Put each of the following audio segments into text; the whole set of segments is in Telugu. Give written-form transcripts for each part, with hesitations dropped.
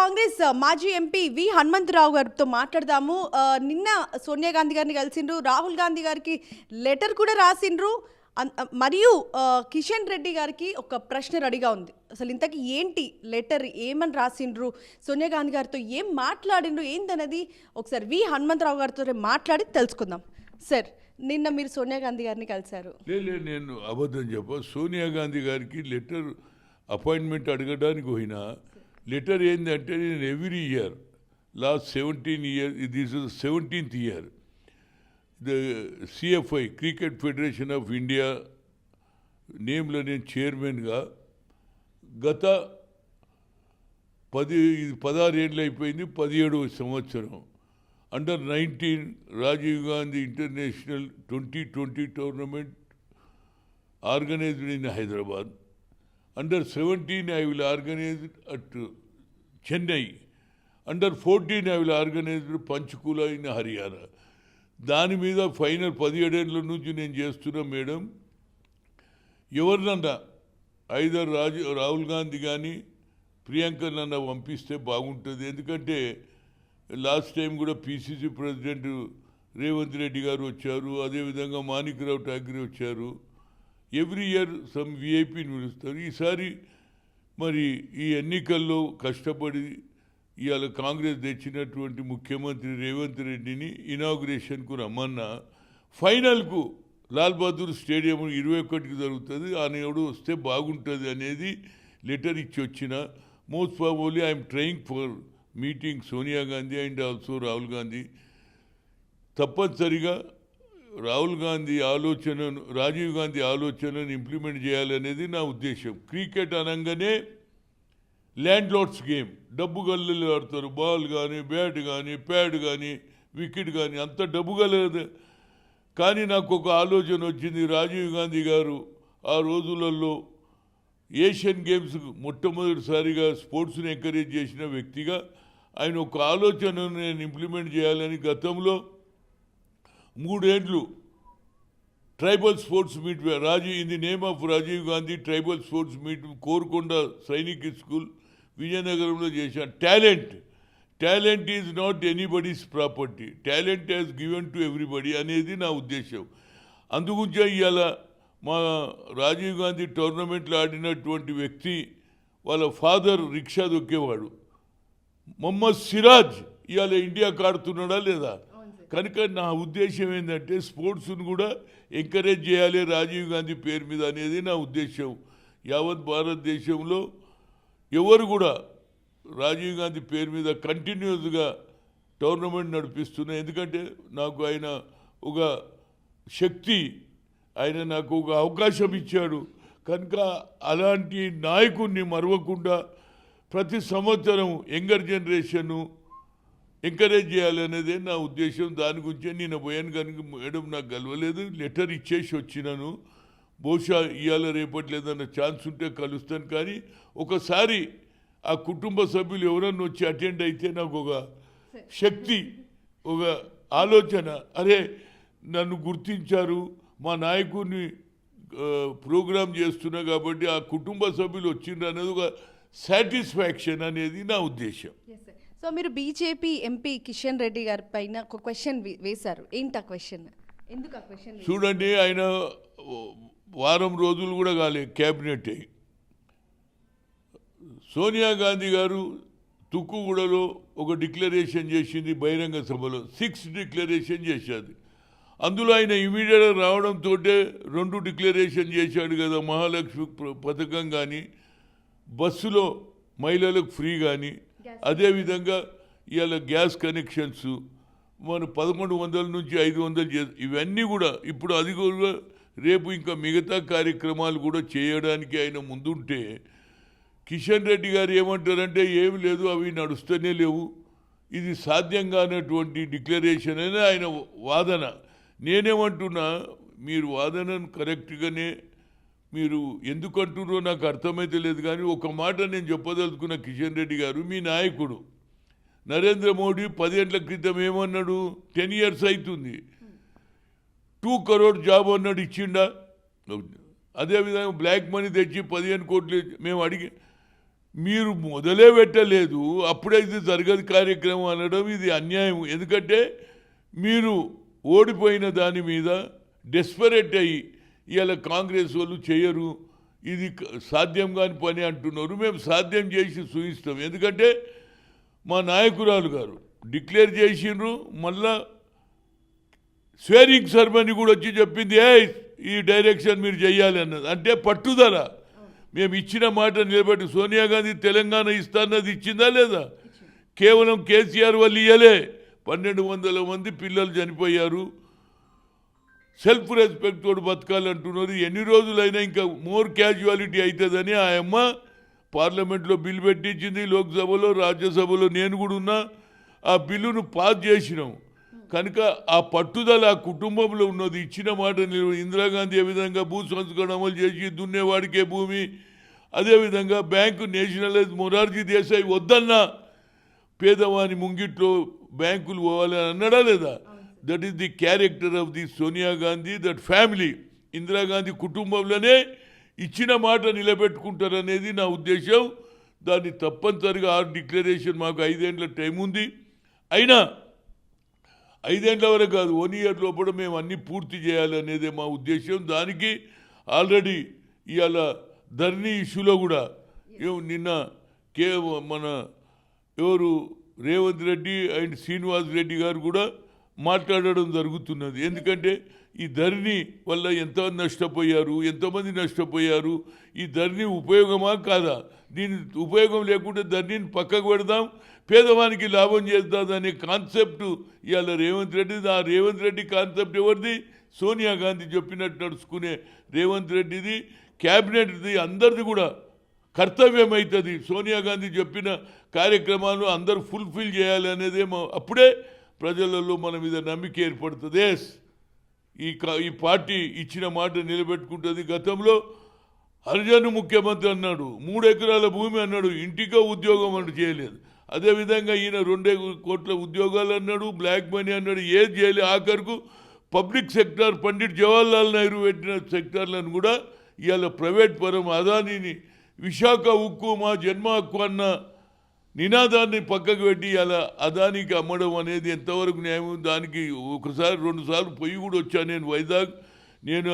కాంగ్రెస్ మాజీ ఎంపీ వి హనుమంతరావు గారితో మాట్లాడదాము. నిన్న సోనియా గాంధీ గారిని కలిసిండ్రు, రాహుల్ గాంధీ గారికి లెటర్ కూడా రాసిండ్రు. మరియు కిషన్ రెడ్డి గారికి ఒక ప్రశ్న రెడీగా ఉంది. అసలు ఇంతకీ ఏంటి లెటర్, ఏమని రాసిండ్రు, సోనియా గాంధీ గారితో ఏం మాట్లాడిండ్రు ఏందనేది ఒకసారి వి హనుమంతరావు గారితో మాట్లాడి తెలుసుకుందాం. సార్, నిన్న మీరు సోనియా గాంధీ గారిని కలిశారు. లేదు, నేను అబద్ధం చెప్ప. సోనియా గాంధీ గారికి లెటర్ అపాయింట్మెంట్ అడగడానికి పోయినా లెటర్ ఏంటంటే నేను every year last 17 years, this is 17th year, the CFI Cricket Federation of India నేమ్లో నేను చైర్మన్గా గత 16 ఏళ్ళు అయిపోయింది. 17వ సంవత్సరం under 19 Rajiv Gandhi international 2020 tournament organized in Hyderabad. Under 17, I will organize it at Chennai. Under 14, I will organize it Panchkula in Haryana. దాని మీద ఫైనల్ 17 ఏళ్ళ నుంచి నేను చేస్తున్నా మేడం. ఎవరినన్నా ఐదర్ రాహుల్ గాంధీ కానీ ప్రియాంక నన్న పంపిస్తే బాగుంటుంది. ఎందుకంటే లాస్ట్ టైం కూడా పిసిసి ప్రెసిడెంట్ రేవంత్ రెడ్డి గారు వచ్చారు, అదేవిధంగా మాణిక్రావు ఠాకరే వచ్చారు. ఎవ్రీ ఇయర్ సమ్ విఐపిని పిలుస్తారు. ఈసారి మరి ఈ ఎన్నికల్లో కష్టపడి ఇవాళ కాంగ్రెస్ తెచ్చినటువంటి ముఖ్యమంత్రి రేవంత్ రెడ్డిని ఇనాగ్రేషన్కు రమ్మన్నా. ఫైనల్కు లాల్ బహదూర్ స్టేడియం 21కి జరుగుతుంది, ఆయన వస్తే బాగుంటుంది అనేది లెటర్ ఇచ్చి వచ్చిన. Most probably I'm trying for meeting Sonia Gandhi and also Rahul Gandhi. తప్పనిసరిగా రాహుల్ గాంధీ ఆలోచనను, రాజీవ్ గాంధీ ఆలోచనను ఇంప్లిమెంట్ చేయాలనేది నా ఉద్దేశం. క్రికెట్ అనగానే ల్యాండ్ లార్డ్స్ గేమ్, డబ్బు గల్లలు ఆడతారు. బాల్ కానీ, బ్యాట్ కానీ, ప్యాడ్ కానీ, వికెట్ కానీ, అంత డబ్బు గలదు. కానీ నాకు ఒక ఆలోచన వచ్చింది. రాజీవ్ గాంధీ గారు ఆ రోజులలో ఏషియన్ గేమ్స్ మొట్టమొదటిసారిగా స్పోర్ట్స్ని ఎంకరేజ్ చేసిన వ్యక్తిగా ఆయన ఒక ఆలోచనను నేను ఇంప్లిమెంట్ చేయాలని గతంలో 3 ఏళ్ళు tribal sports meet in the name of Rajiv Gandhi tribal sports meet Korukonda Sainik school విజయనగరంలో చేశాను. Talent is not anybody's property, talent has given to everybody అనేది నా ఉద్దేశం. అందుగురించే ఇవాళ మా రాజీవ్ గాంధీ టోర్నమెంట్లో ఆడినటువంటి వ్యక్తి వాళ్ళ ఫాదర్ రిక్షా దొక్కేవాడు, మొహమ్మద్ సిరాజ్ ఇవాళ ఇండియాకి ఆడుతున్నాడా లేదా? కనుక నా ఉద్దేశం ఏంటంటే స్పోర్ట్స్ను కూడా ఎంకరేజ్ చేయాలి రాజీవ్ గాంధీ పేరు మీద అనేది నా ఉద్దేశం. యావత్ భారతదేశంలో ఎవరు కూడా రాజీవ్ గాంధీ పేరు మీద కంటిన్యూస్గా టోర్నమెంట్ నడిపిస్తున్నాయి. ఎందుకంటే నాకు ఆయన ఒక శక్తి, ఆయన నాకు ఒక అవకాశం ఇచ్చాడు. కనుక అలాంటి నాయకుడిని మరవకుండా ప్రతి సంవత్సరం యంగర్ జనరేషన్ను ఎంకరేజ్ చేయాలనేదే నా ఉద్దేశం. దాని గురించే నేను పోయాను. కనుక మేడం నాకు కలవలేదు, లెటర్ ఇచ్చేసి వచ్చినాను. బహుశా ఇవాళ రేపటి లేదన్న ఛాన్స్ ఉంటే కలుస్తాను. కానీ ఒకసారి ఆ కుటుంబ సభ్యులు ఎవరన్నా వచ్చి అటెండ్ అయితే నాకు ఒక శక్తి, ఒక ఆలోచన, అరే నన్ను గుర్తించారు, మా నాయకుడిని ప్రోగ్రామ్ చేస్తున్నా కాబట్టి ఆ కుటుంబ సభ్యులు వచ్చిండ్రు అనేది ఒక సాటిస్ఫాక్షన్ అనేది నా ఉద్దేశం. సో మీరు బీజేపీ ఎంపీ కిషన్ రెడ్డి గారి పైన ఒక క్వశ్చన్ వేశారు. ఏంటి ఆ క్వశ్చన్? ఎందుకు ఆ క్వశ్చన్? చూడండి, ఆయన వారం రోజులు కూడా కాలే క్యాబినెట్ అయ్యి. సోనియా గాంధీ గారు తుక్కుగూడలో ఒక డిక్లరేషన్ చేసింది బహిరంగ సభలో, 6 డిక్లరేషన్ చేశాది. అందులో ఆయన ఇమీడియట్గా రావడంతో 2 డిక్లరేషన్ చేశాడు కదా, మహాలక్ష్మి పథకం కానీ, బస్సులో మహిళలకు ఫ్రీ కానీ, అదేవిధంగా ఇవాళ గ్యాస్ కనెక్షన్స్ మన 1100 నుంచి 500 ఇవన్నీ కూడా ఇప్పుడు అది కూడా రేపు ఇంకా మిగతా కార్యక్రమాలు కూడా చేయడానికి ఆయన ముందుంటే, కిషన్ రెడ్డి గారు ఏమంటారంటే ఏమి లేదు, అవి నడుస్తూనే లేవు, ఇది సాధ్యం కానటువంటి డిక్లరేషన్ అని ఆయన వాదన. నేనేమంటున్నా, మీరు వాదనను కరెక్ట్గానే మీరు ఎందుకు అంటున్నారో నాకు అర్థమైతే లేదు. కానీ ఒక మాట నేను చెప్పదలుచుకున్న, కిషన్ రెడ్డి గారు మీ నాయకుడు నరేంద్ర మోడీ 10 ఏళ్ల క్రితం ఏమన్నాడు? 10 years అవుతుంది, 2 crore జాబ్ అన్నాడు, ఇచ్చిండా? అదేవిధంగా బ్లాక్ మనీ తెచ్చి 15 కోట్లు మేము మీరు మొదలే పెట్టలేదు, అప్పుడైతే జరగదు కార్యక్రమం అనడం ఇది అన్యాయం. ఎందుకంటే మీరు ఓడిపోయిన దాని మీద డెస్పరేట్ అయ్యి ఇవాళ కాంగ్రెస్ వాళ్ళు చేయరు, ఇది సాధ్యం కాని పని అంటున్నారు. మేము సాధ్యం చేసి చూపిస్తాం. ఎందుకంటే మా నాయకురాలు గారు డిక్లేర్ చేసిండ్రు, మళ్ళా స్వేరింగ్ సర్మనీ కూడా వచ్చి చెప్పింది ఈ డైరెక్షన్ మీరు చేయాలి అన్నది. అంటే పట్టుదల. మేము ఇచ్చిన మాట నిలబెట్టి సోనియా గాంధీ తెలంగాణ ఇస్తాన్నది ఇచ్చిందా లేదా? కేవలం కేసీఆర్ వాళ్ళు ఇయ్యలే. 1200 మంది పిల్లలు చనిపోయారు. సెల్ఫ్ రెస్పెక్ట్ తోడు బతకాలంటున్నారు. ఎన్ని రోజులైనా ఇంకా మోర్ క్యాజువాలిటీ అవుతుందని ఆ అమ్మ పార్లమెంట్లో బిల్ పెట్టించింది, లోక్సభలో రాజ్యసభలో నేను కూడా ఉన్నా. ఆ బిల్లును పాస్ చేసినాం. కనుక ఆ పట్టుదల ఆ కుటుంబంలో ఉన్నది. ఇచ్చిన మాట ఇందిరాగాంధీ ఏ విధంగా భూ సంస్కరణ అమలు చేసి దున్నేవాడికే భూమి, అదేవిధంగా బ్యాంకు నేషనలైజ్ మొరార్జీ దేశాయ్ వద్దన్నా పేదవాని ముంగిట్లో బ్యాంకులు పోవాలని అన్నాడా లేదా? That is the character of the Sonia Gandhi, that family. Indira Gandhi కుటుంబంలోనే ఇచ్చిన మాట నిలబెట్టుకుంటారనేది నా ఉద్దేశం. దాన్ని తప్పనిసరిగా ఆ డిక్లరేషన్ మాకు 5 ఏళ్ళ టైం ఉంది. అయినా 5 ఏళ్ళ వరకు కాదు, 1 ఇయర్ లోపల మేము అన్నీ పూర్తి చేయాలనేదే మా ఉద్దేశం. దానికి ఆల్రెడీ ఇవాళ ధరణి ఇష్యూలో కూడా నిన్న మన ఎవరు రేవంత్ రెడ్డి అండ్ శ్రీనివాస్ రెడ్డి గారు కూడా మాట్లాడడం జరుగుతున్నది. ఎందుకంటే ఈ ధరణి వల్ల ఎంతమంది నష్టపోయారు, ఎంతమంది నష్టపోయారు, ఈ ధరణి ఉపయోగమా కాదా? దీని ఉపయోగం లేకుంటే ధరణిని పక్కకు పెడదాం, పేదవానికి లాభం చేద్దామనే కాన్సెప్ట్ ఇవాళ రేవంత్ రెడ్డి. ఆ రేవంత్ రెడ్డి కాన్సెప్ట్ ఎవరిది? సోనియా గాంధీ చెప్పినట్టు నడుచుకునే రేవంత్ రెడ్డిది, క్యాబినెట్ది, అందరిది కూడా కర్తవ్యం అవుతుంది. సోనియా గాంధీ చెప్పిన కార్యక్రమాలు అందరూ ఫుల్ఫిల్ చేయాలి అనేదేమో అప్పుడే ప్రజలలో మన మీద నమ్మిక ఏర్పడుతుంది. ఈ పార్టీ ఇచ్చిన మాట నిలబెట్టుకుంటుంది. గతంలో హరిజన్ ముఖ్యమంత్రి అన్నాడు, 3 ఎకరాల భూమి అన్నాడు, ఇంటికో ఉద్యోగం అంటూ చేయలేదు. అదేవిధంగా ఈయన 2 కోట్ల ఉద్యోగాలు అన్నాడు, బ్లాక్ మనీ అన్నాడు, ఏది చేయలేదు. ఆఖరుకు పబ్లిక్ సెక్టార్ పండిట్ జవహర్లాల్ నెహ్రూ పెట్టిన సెక్టార్లను కూడా ఇవాళ ప్రైవేట్ పరం అదానీని విశాఖ ఉక్కు మా జన్మ హక్కు అన్న నినాదాన్ని పక్కకు పెట్టి అలా అదానికి అమ్మడం అనేది ఎంతవరకు న్యాయం? దానికి 1-2 సార్లు పోయి కూడా వచ్చాను నేను వైజాగ్. నేను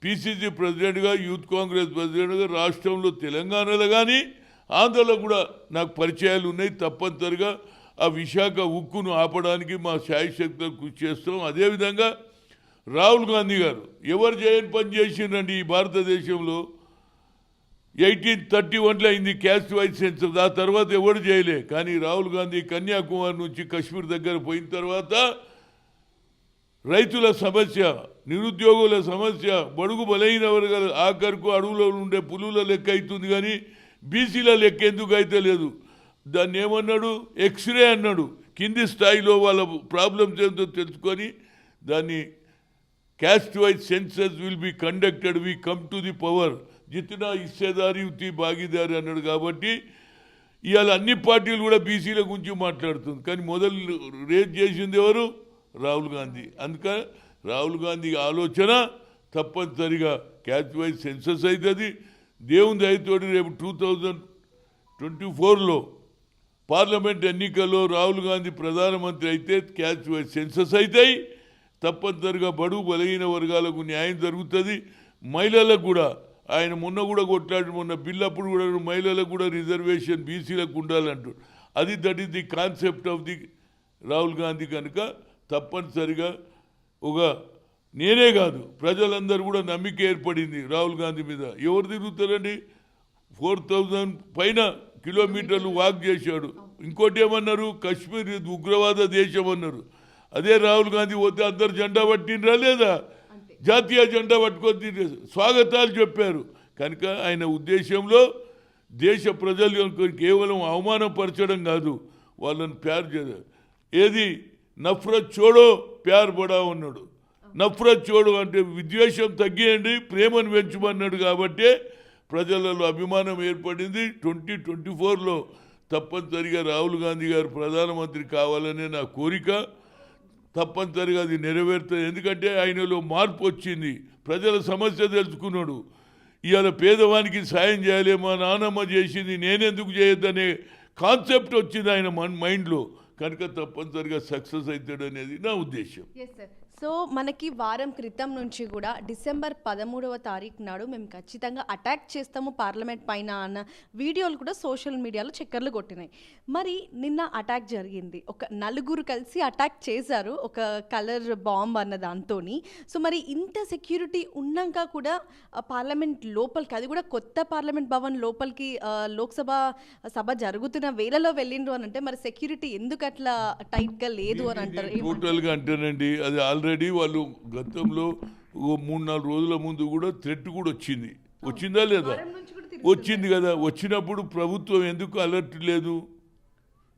పిసిసి ప్రెసిడెంట్గా, యూత్ కాంగ్రెస్ ప్రెసిడెంట్గా రాష్ట్రంలో తెలంగాణలో కానీ ఆంధ్రలో కూడా నాకు పరిచయాలు ఉన్నాయి. తప్పనిసరిగా ఆ విశాఖ ఉక్కును ఆపడానికి మా శాయశక్తులు కృషి చేస్తాం. అదేవిధంగా రాహుల్ గాంధీ గారు ఎవరు చేయని పని చేసిండ్రండి ఈ భారతదేశంలో. 1831లో అయింది క్యాస్ట్ వైజ్ సెన్సస్, ఆ తర్వాత ఎవరు చేయలే. కానీ రాహుల్ గాంధీ కన్యాకుమారి నుంచి కాశ్మీర్ దగ్గర పోయిన తర్వాత రైతుల సమస్య, నిరుద్యోగుల సమస్య, బడుగు బలైన వర్గాల ఆఖరుకు అడవులో ఉండే పులుల లెక్క అవుతుంది కానీ బీసీల లెక్క ఎందుకు అయితే లేదు. దాన్ని ఏమన్నాడు? ఎక్స్రే అన్నాడు. కింది స్థాయిలో వాళ్ళ ప్రాబ్లమ్స్ ఏంటో తెలుసుకొని దాన్ని caste wise census will be conducted, we come to the power, జితనా హిస్సేదారి ఉత్తి భాగీదారి అన్నాడు. కాబట్టి ఇవాళ అన్ని పార్టీలు కూడా బీసీల గురించి మాట్లాడుతుంది. కానీ మొదలు రేజ్ చేసింది ఎవరు? రాహుల్ గాంధీ. అందుకని రాహుల్ గాంధీ ఆలోచన తప్పనిసరిగా క్యాస్ట్ వైజ్ సెన్సస్ అవుతుంది. దేవుని దయతోటి రేపు 2024లో పార్లమెంట్ ఎన్నికల్లో రాహుల్ గాంధీ ప్రధానమంత్రి అయితే క్యాస్ట్ వైజ్ సెన్సస్ అవుతాయి. తప్పనిసరిగా బడుగు బలహీన వర్గాలకు న్యాయం జరుగుతుంది. మహిళలకు కూడా ఆయన మొన్న కూడా కొట్లాడి, మొన్న బిల్ అప్పుడు కూడా మహిళలకు కూడా రిజర్వేషన్ బీసీలకు ఉండాలంటాడు. అది that is the concept of the Rahul Gandhi. కనుక తప్పనిసరిగా నేనే కాదు ప్రజలందరూ కూడా నమ్మిక ఏర్పడింది రాహుల్ గాంధీ మీద. ఎవరు తిరుగుతారండి? 4000 పైన కిలోమీటర్లు వాక్ చేశాడు. ఇంకోటి ఏమన్నారు? కాశ్మీర్ ఉగ్రవాద దేశం అన్నారు. అదే రాహుల్ గాంధీ పోతే అందరు జెండా పట్టినరా లేదా? జాతీయ జెండా పట్టుకొని స్వాగతాలు చెప్పారు. కనుక ఆయన ఉద్దేశంలో దేశ ప్రజలు కేవలం అవమానపరచడం కాదు, వాళ్ళని ప్యార్ చేయాలి. ఏది నఫరత్ చోడో ప్యార్ బడా ఉన్నాడు. నఫరత్ చోడు అంటే విద్వేషం తగ్గియండి, ప్రేమను పెంచమన్నాడు. కాబట్టి ప్రజలలో అభిమానం ఏర్పడింది. 2024లో తప్పనిసరిగా రాహుల్ గాంధీ గారు ప్రధానమంత్రి కావాలనే నా కోరిక. తప్పనిసరిగా అది నెరవేరుతుంది. ఎందుకంటే ఆయనలో మార్పు వచ్చింది, ప్రజల సమస్య తెలుసుకున్నాడు. ఇవాళ పేదవానికి సాయం చేయాలి, మా నాన్నమ్మ చేసింది నేనెందుకు చేయొద్దనే కాన్సెప్ట్ వచ్చింది ఆయన మైండ్లో. కనుక తప్పనిసరిగా సక్సెస్ అవుతాడు అనేది నా ఉద్దేశం. Yes sir. సో మనకి వారం క్రితం నుంచి కూడా డిసెంబర్ 13వ తారీఖు నాడు మేము ఖచ్చితంగా అటాక్ చేస్తాము పార్లమెంట్ పైన అన్న వీడియోలు కూడా సోషల్ మీడియాలో చక్కర్లు కొట్టినాయి. మరి నిన్న అటాక్ జరిగింది, ఒక నలుగురు కలిసి అటాక్ చేశారు ఒక కలర్ బాంబ్ అన్న దాంతోని. సో మరి ఇంత సెక్యూరిటీ ఉన్నాక కూడా పార్లమెంట్ లోపలికి, అది కూడా కొత్త పార్లమెంట్ భవన్ లోపలికి లోక్సభ సభ జరుగుతున్న వేళలో వెళ్ళిండ్రు అని అంటే మరి సెక్యూరిటీ ఎందుకు అట్లా టైట్గా లేదు అని అంటారు? టోటల్గా అంటేనండి, అది ఆల్రెడీ వాళ్ళు గతంలో 3-4 రోజుల ముందు కూడా థ్రెట్ కూడా వచ్చిందా లేదా? వచ్చింది కదా. వచ్చినప్పుడు ప్రభుత్వం ఎందుకు అలర్ట్ లేదు?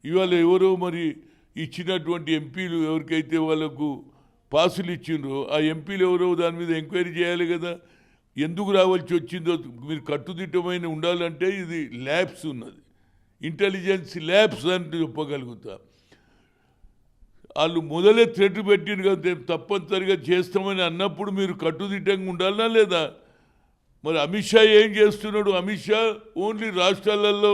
ఇవాళ ఎవరో మరి ఇచ్చినటువంటి ఎంపీలు ఎవరికైతే వాళ్ళకు పాసులు ఇచ్చిండ్రో ఆ ఎంపీలు ఎవరో దాని మీద ఎంక్వైరీ చేయాలి కదా. ఎందుకు రావాల్సి వచ్చిందో మీరు కట్టుదిట్టమైన ఉండాలంటే ఇది ల్యాబ్స్ ఉన్నది, ఇంటెలిజెన్స్ ల్యాబ్స్ అని చెప్పగలుగుతా. వాళ్ళు మొదలే థ్రెట్ పెట్టింది కదా, తప్పనిసరిగా చేస్తామని అన్నప్పుడు మీరు కట్టుదిట్టంగా ఉండాలనా లేదా? మరి అమిత్ షా ఏం చేస్తున్నాడు? అమిత్ షా ఓన్లీ రాష్ట్రాలలో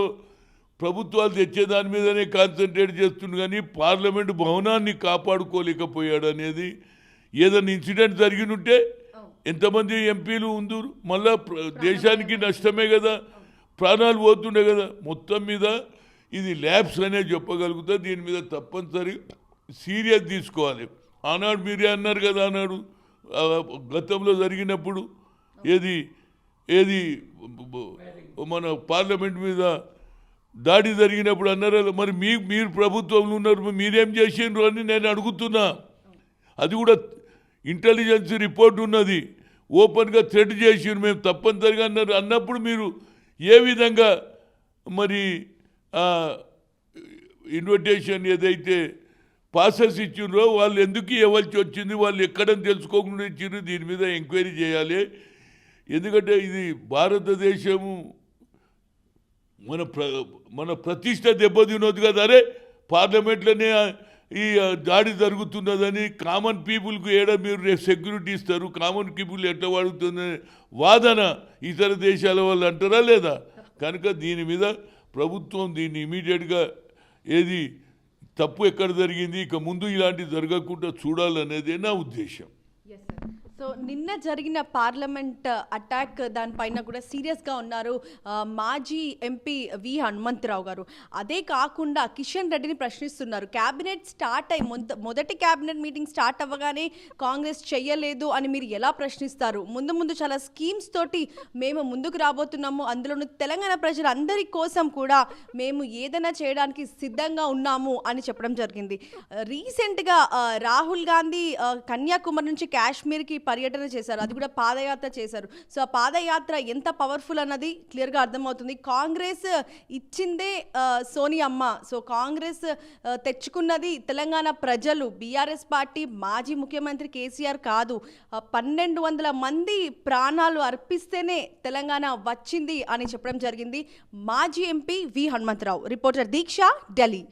ప్రభుత్వాలు తెచ్చేదాని మీదనే కాన్సన్ట్రేట్ చేస్తుంది, కానీ పార్లమెంటు భవనాన్ని కాపాడుకోలేకపోయాడు అనేది. ఏదైనా ఇన్సిడెంట్ జరిగినుంటే ఎంతమంది ఎంపీలు ఉందరు, మళ్ళా దేశానికి నష్టమే కదా, ప్రాణాలు పోతుండే కదా. మొత్తం మీద ఇది ల్యాబ్స్ అనే చెప్పగలుగుతా. దీని మీద తప్పనిసరి సీరియస్ తీసుకోవాలి. ఆనాడు మీరే అన్నారు కదా, ఆనాడు గతంలో జరిగినప్పుడు ఏది మన పార్లమెంట్ మీద దాడి జరిగినప్పుడు అన్నారు. మరి మీరు ప్రభుత్వంలో ఉన్నారు, మీరేం చేసిండ్రు అని నేను అడుగుతున్నా. అది కూడా ఇంటెలిజెన్స్ రిపోర్ట్ ఉన్నది, ఓపెన్గా థ్రెట్ చేసిండ్రు మేము తప్పనిసరిగా అన్నప్పుడు మీరు ఏ విధంగా మరి ఇన్విటేషన్ ఏదైతే పాసెస్ ఇచ్చిండ్రో వాళ్ళు ఎందుకు ఇవ్వాల్సి వచ్చింది, వాళ్ళు ఎక్కడని తెలుసుకోకుండా ఇచ్చిండ్రు, దీని మీద ఎంక్వైరీ చేయాలి. ఎందుకంటే ఇది భారతదేశము మన ప్రతిష్ట దెబ్బతినొద్దు కదా. అరే పార్లమెంట్లోనే ఈ దాడి జరుగుతున్నదని కామన్ పీపుల్కు మీరు సెక్యూరిటీ ఇస్తారు, కామన్ పీపుల్ ఎట్లా వాడుతుందని వాదన ఇతర దేశాల వాళ్ళు అంటారా లేదా? కనుక దీని మీద ప్రభుత్వం దీన్ని ఇమీడియట్గా తప్పు ఎక్కడ జరిగింది, ఇక ముందు ఇలాంటివి జరగకుండా చూడాలనేదే నా ఉద్దేశం. సో నిన్న జరిగిన పార్లమెంట్ అటాక్ దానిపైన కూడా సీరియస్గా ఉన్నారు మాజీ ఎంపీ వి హనుమంతరావు గారు. అదే కాకుండా కిషన్ రెడ్డిని ప్రశ్నిస్తున్నారు. క్యాబినెట్ స్టార్ట్ అయ్యి మొదటి క్యాబినెట్ మీటింగ్ స్టార్ట్ అవ్వగానే కాంగ్రెస్ చెయ్యలేదు అని మీరు ఎలా ప్రశ్నిస్తారు? ముందు చాలా స్కీమ్స్ తోటి మేము ముందుకు రాబోతున్నాము, అందులోనూ తెలంగాణ ప్రజలందరి కోసం కూడా మేము ఏదైనా చేయడానికి సిద్ధంగా ఉన్నాము అని చెప్పడం జరిగింది. రీసెంట్గా రాహుల్ గాంధీ కన్యాకుమారి నుంచి కాశ్మీర్కి పర్యటన చేశారు, అది కూడా పాదయాత్ర చేశారు. సో ఆ పాదయాత్ర ఎంత పవర్ఫుల్ అన్నది క్లియర్గా అర్థమవుతుంది. కాంగ్రెస్ ఇచ్చిందే సోనియమ్మ, సో కాంగ్రెస్ తెచ్చుకున్నది తెలంగాణ ప్రజలు, బీఆర్ఎస్ పార్టీ మాజీ ముఖ్యమంత్రి కేసీఆర్ కాదు. 1200 మంది ప్రాణాలు అర్పిస్తేనే తెలంగాణ వచ్చింది అని చెప్పడం జరిగింది మాజీ ఎంపీ వి హనుమంతరావు. రిపోర్టర్ దీక్ష, ఢిల్లీ.